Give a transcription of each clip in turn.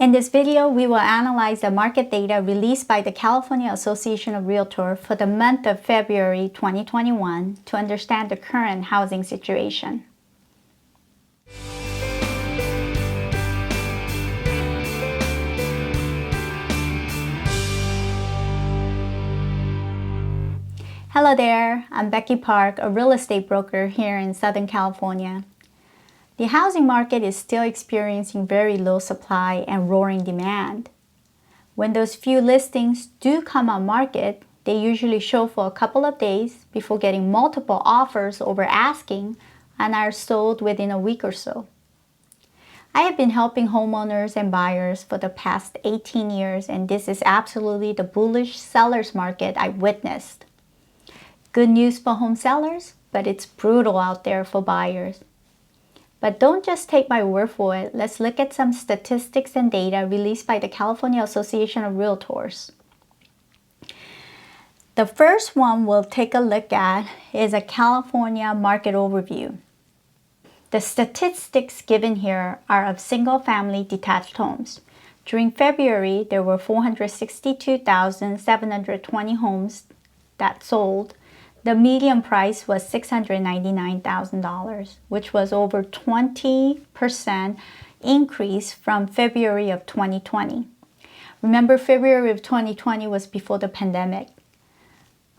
In this video, we will analyze the market data released by the California Association of Realtors for the month of February 2021 to understand the current housing situation. Hello there, I'm Becky Park, a real estate broker here in Southern California. The housing market is still experiencing very low supply and roaring demand. When those few listings do come on market, they usually show for a couple of days before getting multiple offers over asking and are sold within a week or so. I have been helping homeowners and buyers for the past 18 years, and this is absolutely the bullish seller's market I witnessed. Good news for home sellers, but it's brutal out there for buyers. But don't just take my word for it. Let's look at some statistics and data released by the California Association of Realtors. The first one we'll take a look at is a California market overview. The statistics given here are of single-family detached homes. During February, there were 462,720 homes that sold. The median price was $699,000, which was over 20% increase from February of 2020. Remember, February of 2020 was before the pandemic.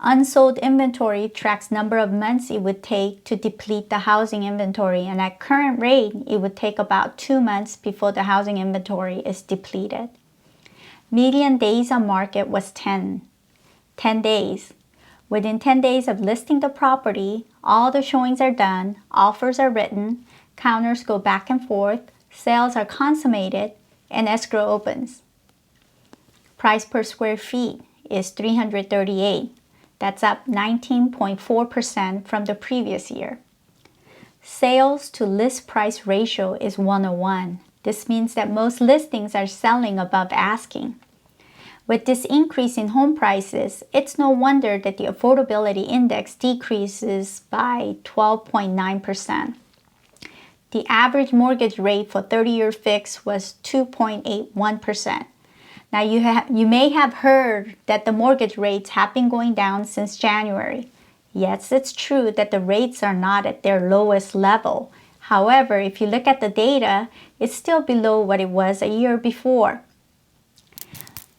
Unsold inventory tracks number of months it would take to deplete the housing inventory, and at current rate, it would take about 2 months before the housing inventory is depleted. Median days on market was 10 days. Within 10 days of listing the property, all the showings are done, offers are written, counters go back and forth, sales are consummated, and escrow opens. Price per square feet is $338. That's up 19.4% from the previous year. Sales to list price ratio is 101. This means that most listings are selling above asking. With this increase in home prices, it's no wonder that the affordability index decreases by 12.9%. The average mortgage rate for 30-year fixed was 2.81%. Now you may have heard that the mortgage rates have been going down since January. Yes, it's true that the rates are not at their lowest level. However, if you look at the data, it's still below what it was a year before.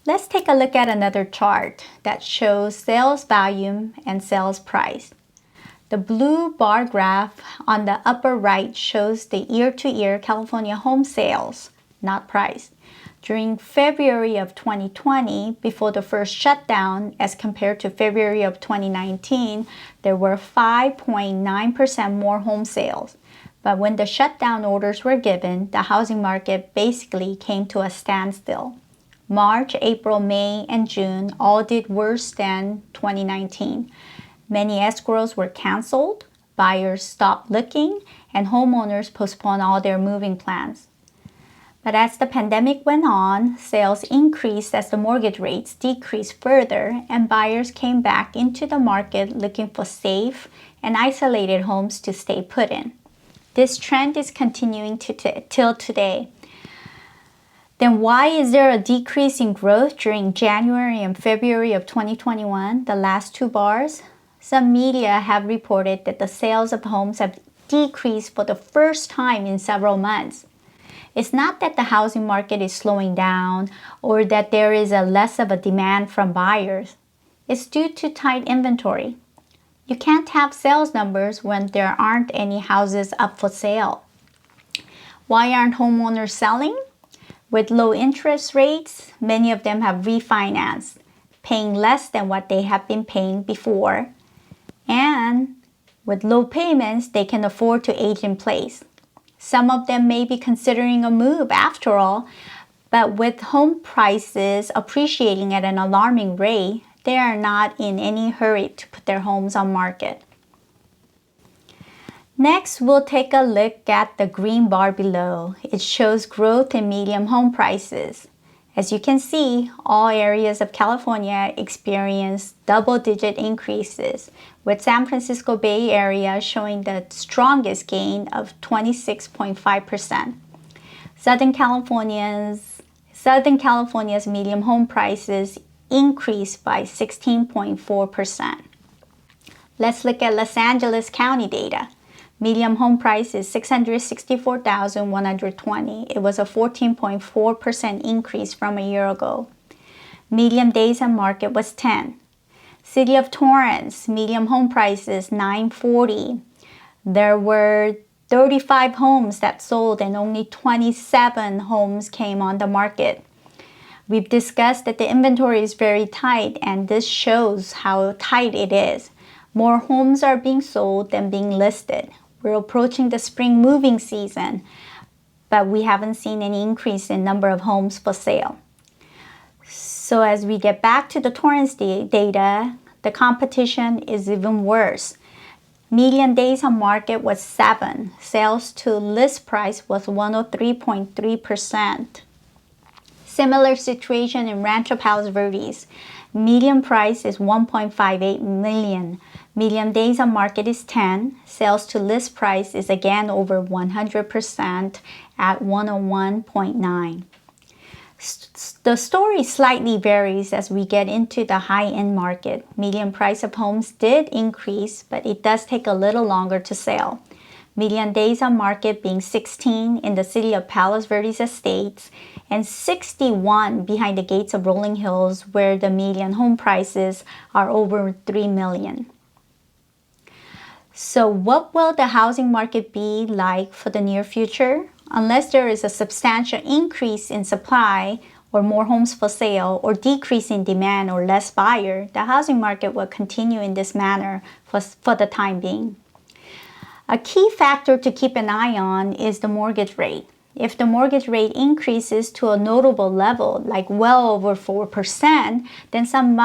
Let's take a look at another chart that shows sales volume and sales price. The blue bar graph on the upper right shows the year-to-year California home sales, not price. During February of 2020, before the first shutdown, as compared to February of 2019, there were 5.9% more home sales. But when the shutdown orders were given, the housing market basically came to a standstill. March, April, May, and June all did worse than 2019. Many escrows were canceled, buyers stopped looking, and homeowners postponed all their moving plans. But as the pandemic went on, sales increased as the mortgage rates decreased further, and buyers came back into the market looking for safe and isolated homes to stay put in. This trend is continuing till today. Then why is there a decrease in growth during January and February of 2021, the last two bars? Some media have reported that the sales of homes have decreased for the first time in several months. It's not that the housing market is slowing down or that there is less of a demand from buyers. It's due to tight inventory. You can't have sales numbers when there aren't any houses up for sale. Why aren't homeowners selling? With low interest rates, many of them have refinanced, paying less than what they have been paying before. And with low payments, they can afford to age in place. Some of them may be considering a move after all, but with home prices appreciating at an alarming rate, they are not in any hurry to put their homes on market. Next, we'll take a look at the green bar below. It shows growth in median home prices. As you can see, all areas of California experienced double-digit increases, with San Francisco Bay Area showing the strongest gain of 26.5%. Southern California's Southern California's median home prices increased by 16.4%. Let's look at Los Angeles County data. Median home price is $664,120. It was a 14.4% increase from a year ago. Median days on market was 10. City of Torrance, median home price is $940. There were 35 homes that sold and only 27 homes came on the market. We've discussed that the inventory is very tight, and this shows how tight it is. More homes are being sold than being listed. We're approaching the spring moving season, but we haven't seen any increase in number of homes for sale. So as we get back to the Torrance data, the competition is even worse. Median days on market was 7. Sales to list price was 103.3%. Similar situation in Rancho Palos Verdes. Median price is $1.58 million. Median days on market is 10. Sales to list price is again over 100% at 101.9. The story slightly varies as we get into the high-end market. Median price of homes did increase, but it does take a little longer to sell. Median days on market being 16 in the city of Palos Verdes Estates and 61 behind the gates of Rolling Hills, where the median home prices are over $3 million. So what will the housing market be like for the near future? Unless there is a substantial increase in supply or more homes for sale or decrease in demand or less buyer, the housing market will continue in this manner for the time being. A key factor to keep an eye on is the mortgage rate. If the mortgage rate increases to a notable level, like well over 4%, then some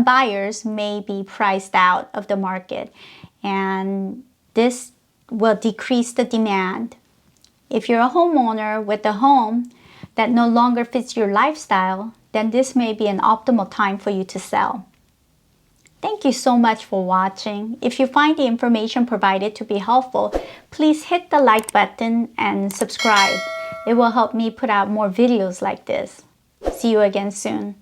buyers may be priced out of the market, and this will decrease the demand. If you're a homeowner with a home that no longer fits your lifestyle, then this may be an optimal time for you to sell. Thank you so much for watching. If you find the information provided to be helpful, please hit the like button and subscribe. It will help me put out more videos like this. See you again soon.